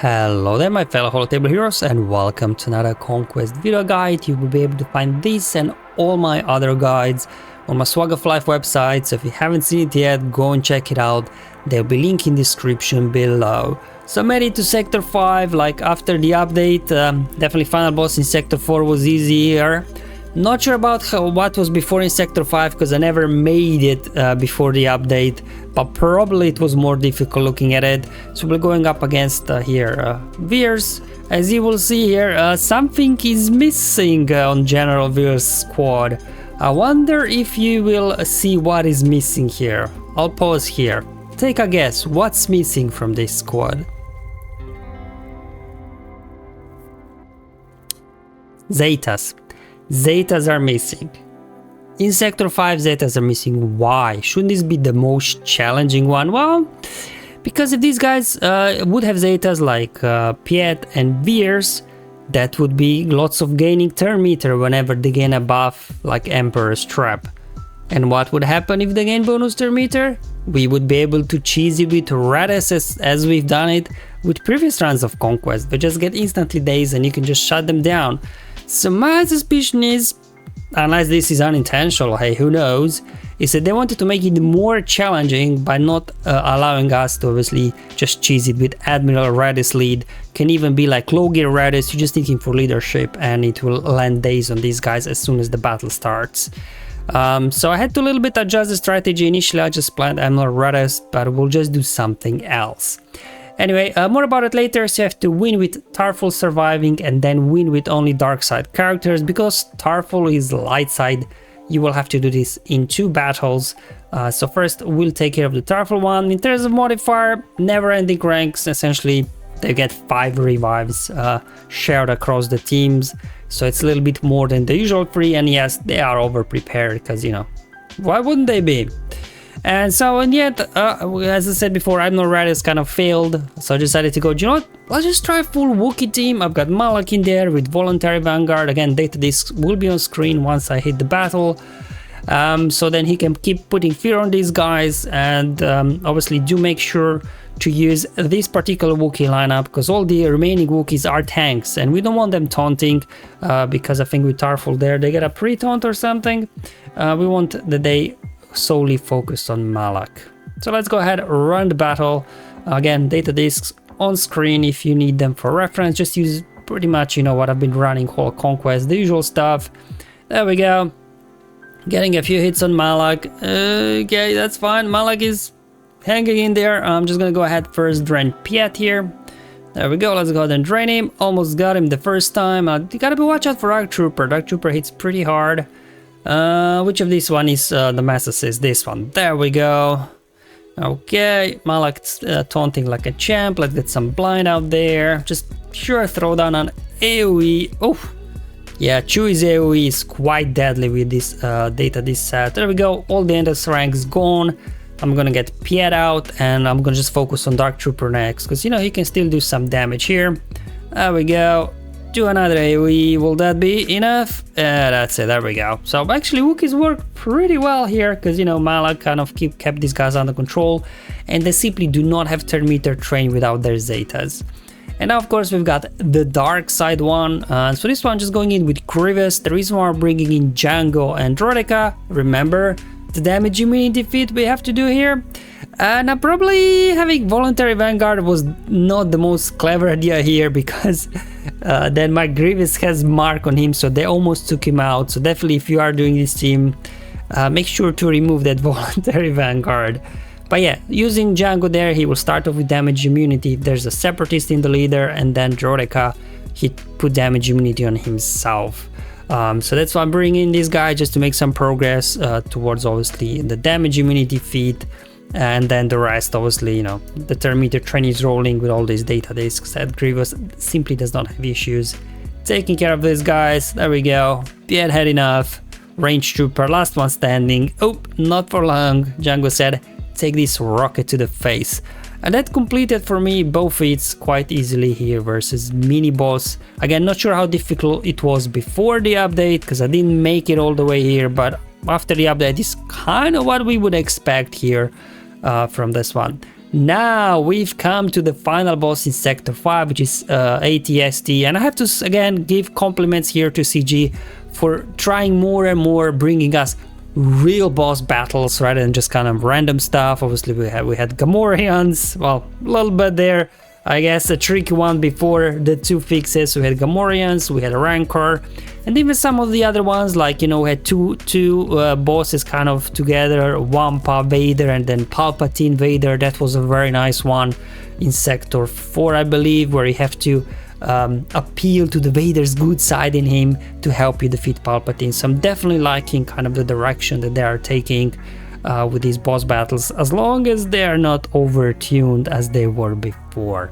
Hello there my fellow holotable heroes and welcome to another Conquest video guide. You will be able to find this and all my other guides on my SWGOH Life website, so if you haven't seen it yet, go and check it out. There'll be a link in the description below. So I made it to Sector 5, like after the update. Definitely final boss in Sector 4 was easier. Not sure about what was before in Sector 5 because I never made it before the update, but probably it was more difficult looking at it. So we're going up against Veers. As you will see here, something is missing on General Veers' squad. I wonder if you will see what is missing here. I'll pause here. Take a guess, what's missing from this squad? Zetas. Zetas are missing. In Sector 5, Zetas are missing. Why? Shouldn't this be the most challenging one? Well, because if these guys would have Zetas like Piet and Veers, that would be lots of gaining turn meter whenever they gain a buff like Emperor's Trap. And what would happen if they gain bonus turn meter? We would be able to cheese it with Radis as we've done it with previous runs of Conquest. They just get instantly dazed and you can just shut them down. So my suspicion is, unless this is unintentional, hey, who knows, is that they wanted to make it more challenging by not allowing us to obviously just cheese it with Admiral Radis lead. Can even be like low gear Radis, you're just thinking for leadership and it will land days on these guys as soon as the battle starts. So I had to a little bit adjust the strategy. Initially I just planned Admiral Radis, but we'll just do something else. Anyway, more about it later. So you have to win with Tarfful surviving and then win with only dark side characters. Because Tarfful is light side, you will have to do this in 2 battles. So first we'll take care of the Tarfful one. In terms of modifier, never ending ranks. Essentially they get 5 revives shared across the teams. So it's a little bit more than the usual 3, and yes, they are over prepared because, you know, why wouldn't they be? And so, and yet, as I said before, Admiral Radis kind of failed, so I decided to go, you know what, let's just try full Wookiee team. I've got Malak in there with Voluntary Vanguard. Again, data disc will be on screen once I hit the battle. So then he can keep putting fear on these guys, and obviously do make sure to use this particular Wookiee lineup, because all the remaining Wookiees are tanks, and we don't want them taunting, because I think with Tarfful there, they get a pre-taunt or something. We want that they solely focused on Malak. So let's go ahead, run the battle. Again, data discs on screen if you need them for reference. Just use pretty much, you know, what I've been running whole Conquest, the usual stuff. There we go. Getting a few hits on Malak. Okay, that's fine. Malak is hanging in there. I'm just gonna go ahead first drain Piet here. There we go. Let's go ahead and drain him. Almost got him the first time. You gotta be watch out for Dark Trooper. Dark Trooper hits pretty hard. Which of this one is the mass assist? This one. There we go. Okay, Malak's taunting like a champ. Let's get some blind out there. Just sure throw down an AoE. Oh, yeah, Chewie's AoE is quite deadly with this data this set. There we go. All the Endless ranks gone. I'm gonna get Piet out and I'm gonna just focus on Dark Trooper next because, you know, he can still do some damage here. There we go. Do another AoE, will that be enough? That's it, there we go. So actually Wookiees work pretty well here because, you know, Malak kind of kept these guys under control and they simply do not have turn meter train without their Zetas. And now of course we've got the dark side one. So this one just going in with Grievous. The reason why we're bringing in Django and Droideka, remember the damage immunity feat we have to do here. Now probably having Voluntary Vanguard was not the most clever idea here because then my Grievous has mark on him, so they almost took him out. So definitely if you are doing this team, make sure to remove that Voluntary Vanguard. But yeah, using Django there, he will start off with damage immunity if there's a Separatist in the leader, and then Droideka, he put damage immunity on himself. So that's why I'm bringing in this guy, just to make some progress towards obviously the damage immunity feat. And then the rest, obviously, you know, the turn meter train is rolling with all these data discs. That Grievous simply does not have issues taking care of these guys. There we go. Piet had enough. Range Trooper, last one standing. Oh, not for long. Django said, take this rocket to the face. And that completed for me both feats quite easily here versus mini boss. Again, not sure how difficult it was before the update because I didn't make it all the way here, but after the update is kind of what we would expect here from this one. Now we've come to the final boss in Sector 5, which is ATST, and I have to again give compliments here to CG for trying more and more, bringing us real boss battles rather than just kind of random stuff. Obviously we had Gamorreans, well, a little bit there, I guess a tricky one before the 2 fixes. We had Gamorreans, we had a Rancor, and even some of the other ones, like, you know, we had two bosses kind of together, Wampa Vader and then Palpatine Vader. That was a very nice one in Sector 4, I believe, where you have to appeal to the Vader's good side in him to help you defeat Palpatine. So I'm definitely liking kind of the direction that they are taking with these boss battles, as long as they are not over-tuned as they were before.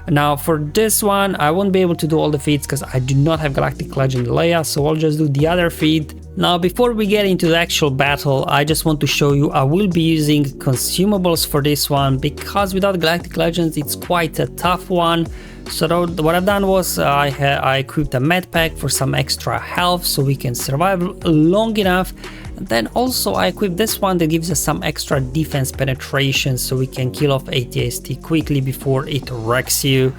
Now for this one, I won't be able to do all the feats because I do not have Galactic Legend Leia, so I'll just do the other feat. Now before we get into the actual battle, I just want to show you I will be using consumables for this one, because without Galactic Legends it's quite a tough one. So what I've done was I equipped a med pack for some extra health so we can survive long enough. And then also I equipped this one that gives us some extra defense penetration so we can kill off ATST quickly before it wrecks you.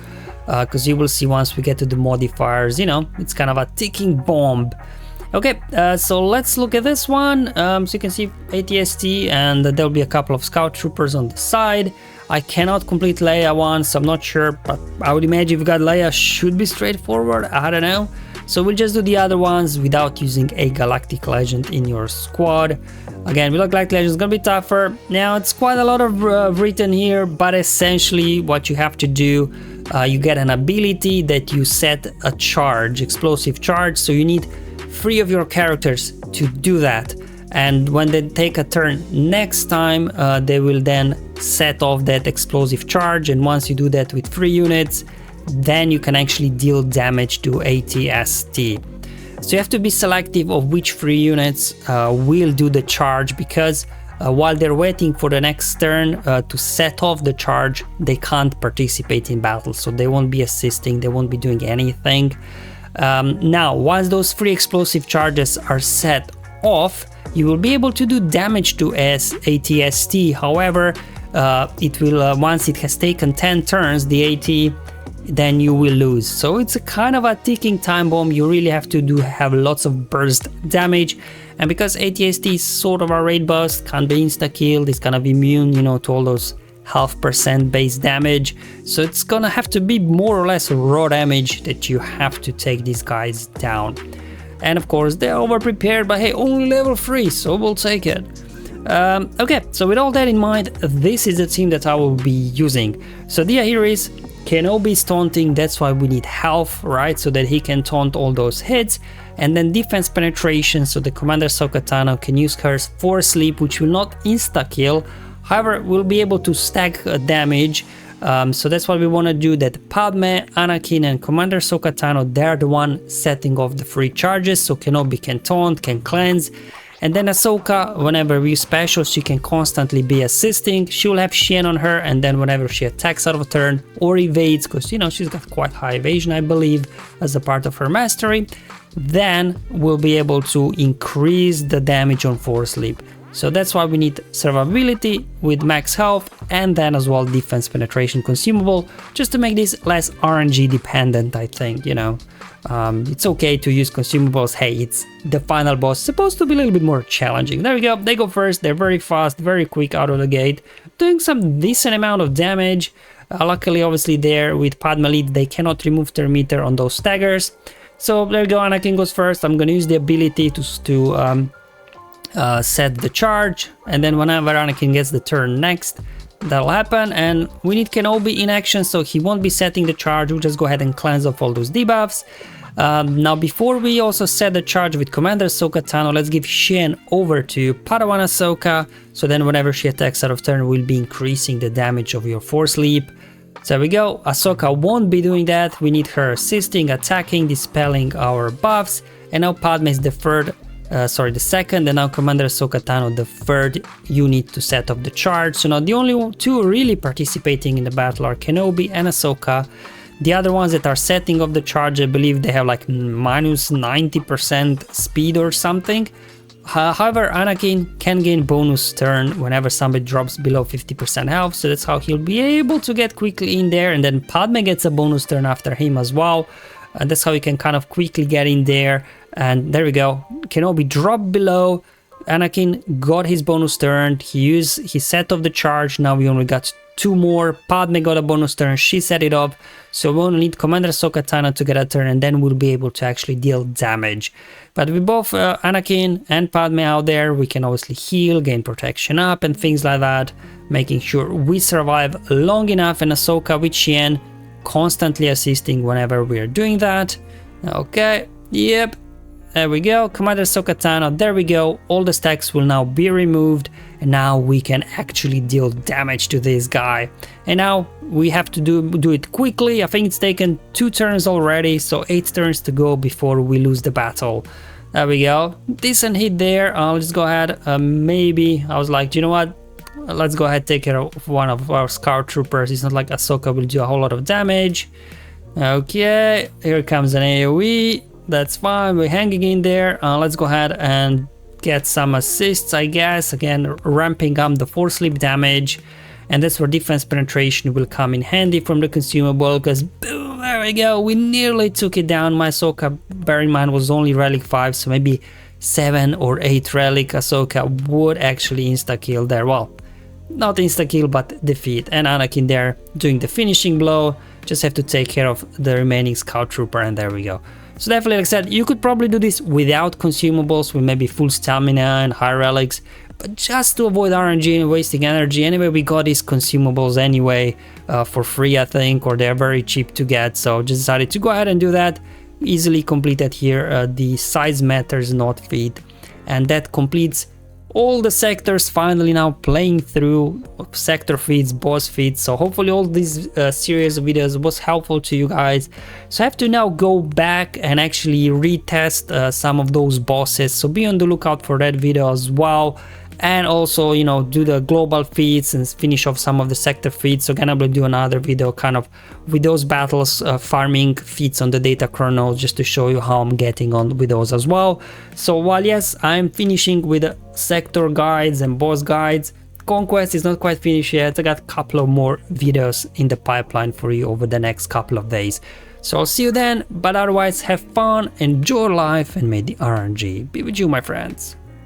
Because you will see once we get to the modifiers, you know, it's kind of a ticking bomb. Okay, so let's look at this one. So you can see ATST, and there'll be a couple of scout troopers on the side. I cannot complete Leia one, so I'm not sure, but I would imagine if you got Leia, should be straightforward. I don't know. So we'll just do the other ones without using a Galactic Legend in your squad. Again, without Galactic Legend, it's gonna be tougher. Now, it's quite a lot of written here, but essentially what you have to do, you get an ability that you set a charge, explosive charge, so you need 3 of your characters to do that. And when they take a turn next time, they will then set off that explosive charge, and once you do that with 3 units, then you can actually deal damage to ATST. So you have to be selective of which 3 units will do the charge, because while they're waiting for the next turn to set off the charge, they can't participate in battle, so they won't be assisting, they won't be doing anything. Now, once those 3 explosive charges are set off, you will be able to do damage to ATST. However, it will once it has taken 10 turns, the AT, then you will lose. So it's a kind of a ticking time bomb. You really have to have lots of burst damage, and because ATST is sort of a raid boss, can't be insta-killed, it's kind of immune, you know, to all those half % base damage, so it's gonna have to be more or less raw damage that you have to take these guys down. And of course they're over prepared, but hey, only level 3, so we'll take it. Okay, so with all that in mind, this is the team that I will be using. So the idea here is Kenobi's taunting, that's why we need health, right, so that he can taunt all those hits, and then defense penetration, so the Commander Ahsoka Tano can use her Force Sleep, which will not insta-kill. However, we'll be able to stack damage, so that's what we want to do, that Padme, Anakin and Commander Ahsoka Tano, they're the one setting off the 3 charges, so Kenobi can taunt, can cleanse, and then Ahsoka, whenever we use special, she can constantly be assisting. She will have Shen on her, and then whenever she attacks out of a turn or evades, because, you know, she's got quite high evasion, I believe, as a part of her mastery, then we'll be able to increase the damage on Force Sleep. So that's why we need survivability with max health, and then as well defense penetration consumable, just to make this less RNG dependent, I think, you know. It's okay to use consumables, hey, it's the final boss, supposed to be a little bit more challenging. There we go, they go first, they're very fast, very quick out of the gate, doing some decent amount of damage. Luckily, obviously there with Padme lead, they cannot remove their meter on those staggers. So there we go, Anakin goes first. I'm gonna use the ability to set the charge, and then whenever Anakin gets the turn next, that'll happen, and we need Kenobi in action, so he won't be setting the charge. We'll just go ahead and cleanse off all those debuffs. Now before we also set the charge with Commander Ahsoka Tano, let's give Shen over to Padawan Ahsoka, so then whenever she attacks out of turn, we'll be increasing the damage of your Force Leap. So there we go, Ahsoka won't be doing that, we need her assisting, attacking, dispelling our buffs, and now Padme is the second, and now Commander Ahsoka Tano, the 3rd unit to set up the charge. So now the only 2 really participating in the battle are Kenobi and Ahsoka. The other ones that are setting up the charge, I believe they have like minus 90% speed or something. However, Anakin can gain bonus turn whenever somebody drops below 50% health, so that's how he'll be able to get quickly in there, and then Padme gets a bonus turn after him as well, and that's how he can kind of quickly get in there. And there we go, Kenobi dropped below, Anakin got his bonus turn, he set off the charge, now we only got 2 more, Padme got a bonus turn, she set it up, so we only need Commander Ahsoka Tano to get a turn, and then we'll be able to actually deal damage. But with both Anakin and Padme out there, we can obviously heal, gain protection up and things like that, making sure we survive long enough, and Ahsoka with Xian constantly assisting whenever we are doing that. Okay, yep, there we go, Commander Ahsoka Tano, there we go, all the stacks will now be removed, and now we can actually deal damage to this guy. And now we have to do it quickly. I think it's taken 2 turns already, so 8 turns to go before we lose the battle. There we go, decent hit there. Let's go ahead, maybe, I was like, you know what, let's go ahead take care of one of our Scout Troopers. It's not like Ahsoka will do a whole lot of damage. Okay, here comes an AoE, that's fine, we're hanging in there. Let's go ahead and get some assists, I guess, again ramping up the force leap damage, and that's where defense penetration will come in handy from the consumable, because boom, there we go, we nearly took it down. My Ahsoka, bear in mind, was only relic 5, so maybe 7 or 8 relic Ahsoka would actually insta-kill there. Well, not insta-kill, but defeat, and Anakin there doing the finishing blow. Just have to take care of the remaining Scout Trooper, and there we go. So definitely, like I said, you could probably do this without consumables, with maybe full stamina and high relics, but just to avoid RNG and wasting energy. Anyway, we got these consumables anyway for free, I think, or they're very cheap to get, so just decided to go ahead and do that. Easily completed here the size matters not feat, and that completes all the sectors. Finally now playing through sector feats, boss feats, so hopefully all these series of videos was helpful to you guys. So I have to now go back and actually retest some of those bosses, so be on the lookout for that video as well, and also, you know, do the global feats and finish off some of the sector feats. So gonna do another video kind of with those battles, farming feats on the data chrono, just to show you how I'm getting on with those as well. So while yes, I'm finishing with the sector guides and boss guides, Conquest is not quite finished yet. I got a couple of more videos in the pipeline for you over the next couple of days. So I'll see you then, but otherwise have fun, enjoy life, and may the RNG be with you, my friends.